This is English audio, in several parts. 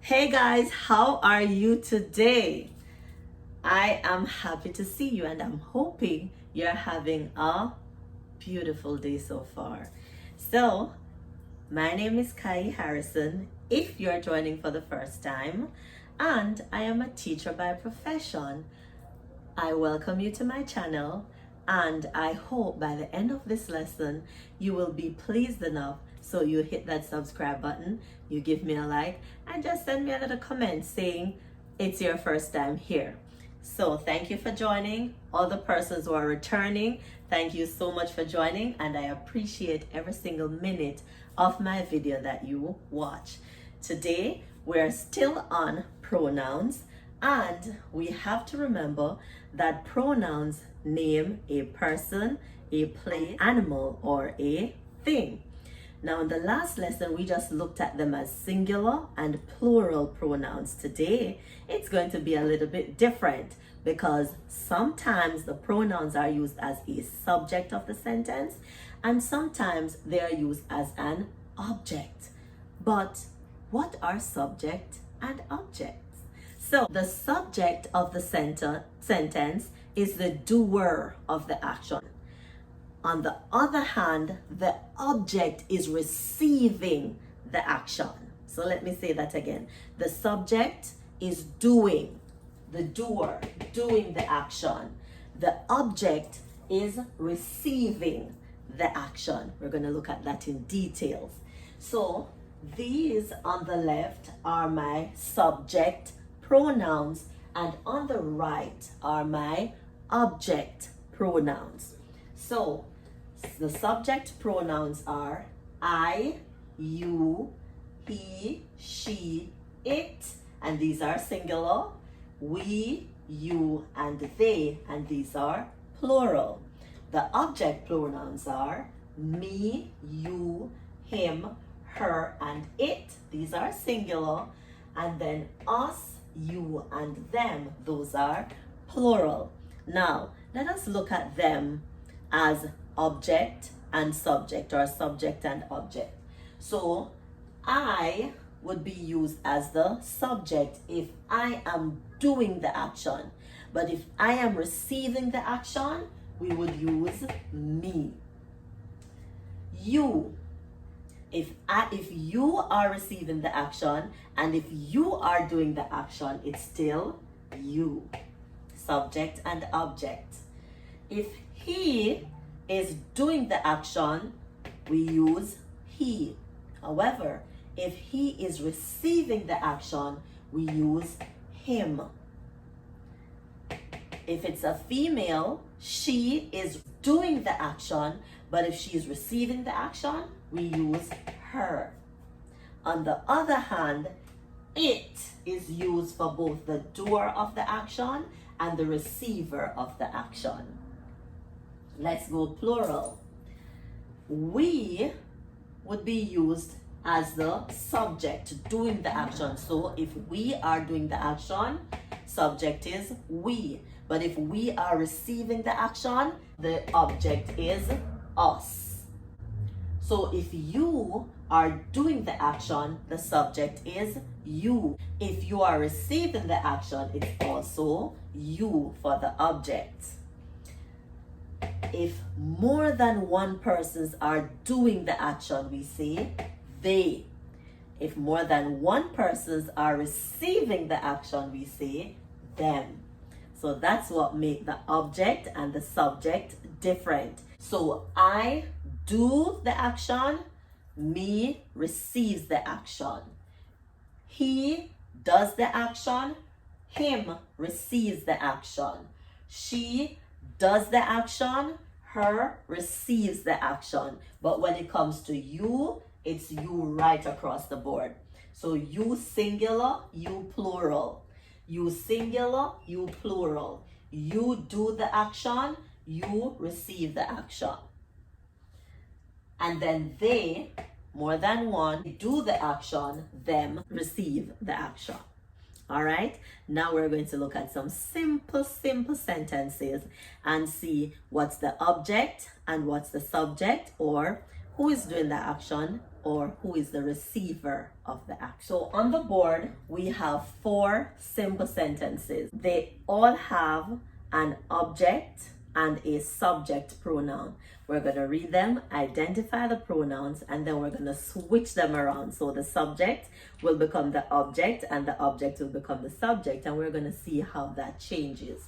Hey guys, how are you today? I am happy to see you and I'm hoping you're having a beautiful day so far. So, my name is Kayi Harrison if you're joining for the first time, and I am a teacher by profession. I welcome you to my channel and I hope by the end of this lesson you will be pleased enough so you hit that subscribe button, you give me a like, and just send me a little comment saying it's your first time here. So thank you for joining. All the persons who are returning, thank you so much for joining, and I appreciate every single minute of my video that you watch. Today we're still on pronouns, and we have to remember that pronouns name a person, a place, animal, or a thing. Now, in the last lesson, we just looked at them as singular and plural pronouns. Today, it's going to be a little bit different because sometimes the pronouns are used as a subject of the sentence and sometimes they are used as an object. But what are subject and objects? So, the subject of the sentence is the doer of the action. On the other hand, the object is receiving the action. So let me say that again. The subject is doing, the doer, doing the action. The object is receiving the action. We're going to look at that in details. So these on the left are my subject pronouns, and on the right are my object pronouns. So the subject pronouns are I, you, he, she, it, and these are singular, we, you, and they, and these are plural. The object pronouns are me, you, him, her, and it. These are singular. And then us, you, and them. Those are plural. Now, let us look at them as object and subject, or subject and object. So I would be used as the subject if I am doing the action, but if I am receiving the action, we would use me. You, if you are receiving the action and if you are doing the action, it's still you. Subject and object. If he is doing the action, we use he. However, if he is receiving the action, we use him. If it's a female, she is doing the action, but if she is receiving the action, we use her. On the other hand, it is used for both the doer of the action and the receiver of the action. Let's go plural. We would be used as the subject doing the action. So if we are doing the action, subject is we. But if we are receiving the action, the object is us. So if you are doing the action, the subject is you. If you are receiving the action, it's also you for the object. If more than one persons are doing the action, we say they. If more than one persons are receiving the action, we say them. So that's what makes the object and the subject different. So I do the action, me receives the action. He does the action, him receives the action. She does the action, her receives the action. But when it comes to you, it's you right across the board. So you singular, you plural. You singular, you plural. You do the action, you receive the action. And then they, more than one, do the action, them receive the action. All right, now we're going to look at some simple sentences and see what's the object and what's the subject, or who is doing the action or who is the receiver of the action. So on the board, we have 4 simple sentences. They all have an object and a subject pronoun. We're going to read them, identify the pronouns, and then we're going to switch them around. So the subject will become the object and the object will become the subject, and we're going to see how that changes.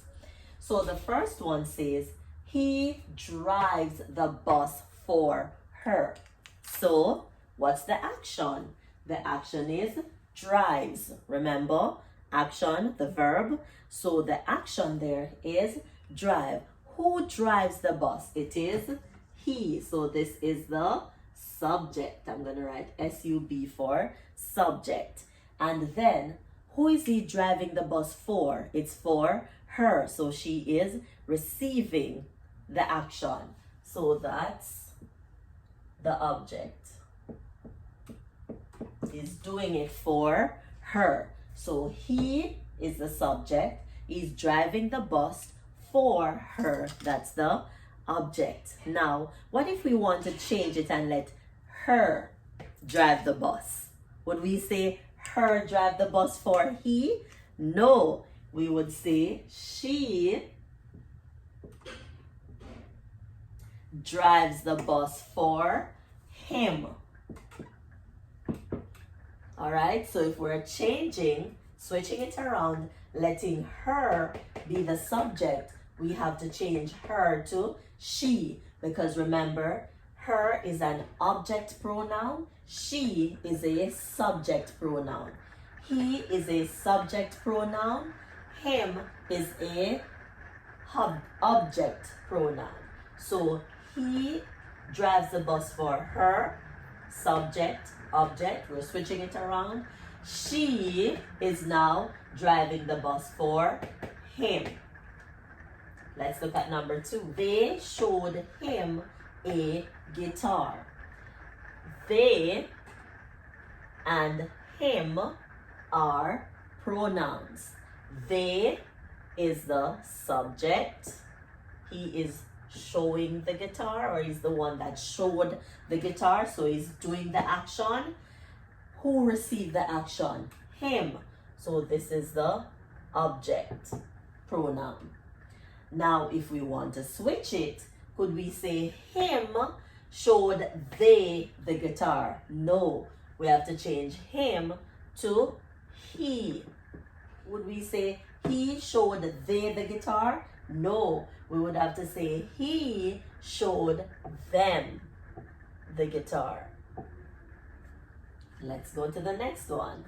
So the first one says, he drives the bus for her. So what's the action? The action is drives. Remember, action, the verb. So the action there is drive. Who drives the bus? It is he. So this is the subject. I'm going to write SUB for subject. And then, who is he driving the bus for? It's for her. So she is receiving the action. So that's the object. He's doing it for her. So he is the subject. He's driving the bus for her. That's the object. Now, what if we want to change it and let her drive the bus? Would we say her drive the bus for he? No, we would say she drives the bus for him. All right, so if we're switching it around, letting her be the subject, we have to change her to she, because remember, her is an object pronoun, she is a subject pronoun. He is a subject pronoun, him is a object pronoun. So he drives the bus for her, subject, object, we're switching it around. She is now driving the bus for him. Let's look at number 2. They showed him a guitar. They and him are pronouns. They is the subject. He is showing the guitar, or he's the one that showed the guitar, so he's doing the action. Who received the action? Him. So this is the object pronoun. Now if we want to switch it, could we say him showed they the guitar? No, we have to change him to he. Would we say he showed they the guitar? No, we would have to say he showed them the guitar. Let's go to the next one.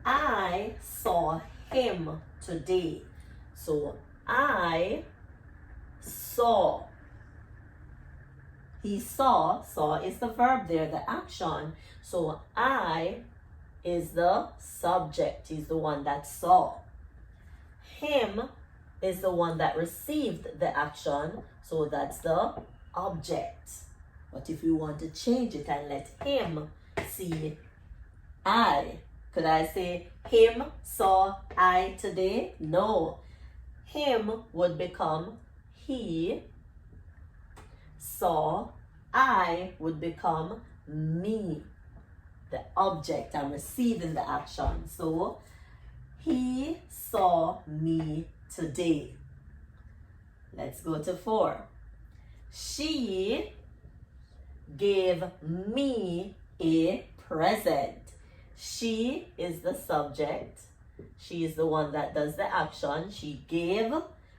I saw him today. So I saw. He saw is the verb there, the action. So I is the subject. He's the one that saw. Him is the one that received the action. So that's the object. But if we want to change it and let him see I, could I say him saw I today? No. Him would become he. Saw I would become me. The object, I'm receiving the action. So he saw me today. Let's go to 4. She gave me a present. She is the subject. She is the one that does the action. She gave.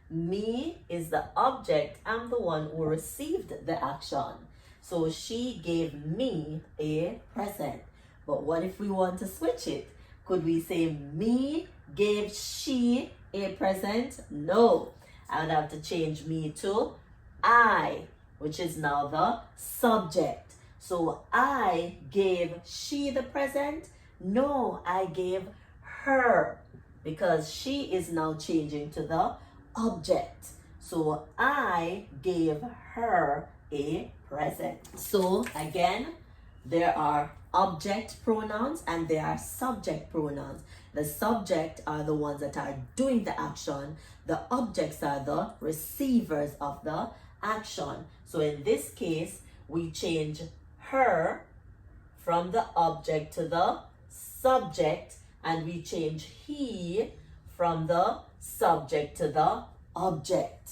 Me is the object. I'm the one who received the action. So she gave me a present. But what if we want to switch it? Could we say me gave she a present? No. I would have to change me to I, which is now the subject. So I gave she the present? No, I gave her, because she is now changing to the object. So I gave her a present. So again, there are object pronouns and there are subject pronouns. The subject are the ones that are doing the action. The objects are the receivers of the action. So in this case, we change her from the object to the subject, and we change he from the subject to the object.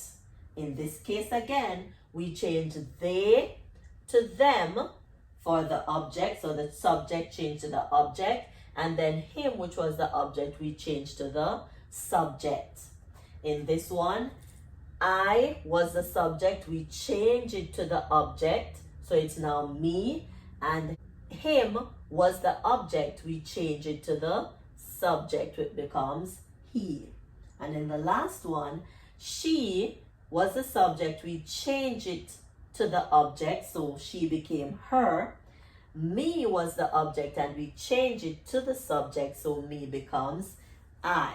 In this case again, we change they to them for the object, so the subject changed to the object, and then him, which was the object, we changed to the subject. In this one, I was the subject, we change it to the object, so it's now me, and him was the object, we change it to the subject, which becomes he. And in the last one, she was the subject, we change it to the object, so she became her. Me was the object, and we change it to the subject, so me becomes I.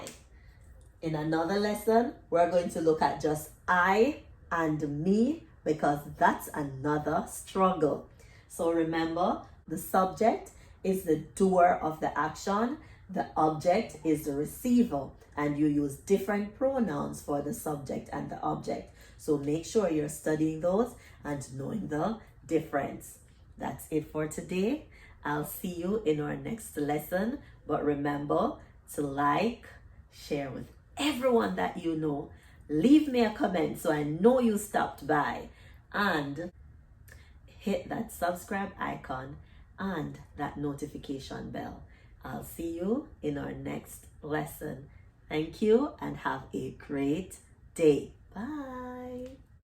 In another lesson, we're going to look at just I and me, because that's another struggle. So remember, the subject is the doer of the action, the object is the receiver, and you use different pronouns for the subject and the object. So make sure you're studying those and knowing the difference. That's it for today. I'll see you in our next lesson. But remember to like, share with everyone that you know. Leave me a comment so I know you stopped by. And hit that subscribe icon and that notification bell. I'll see you in our next lesson. Thank you and have a great day. Bye.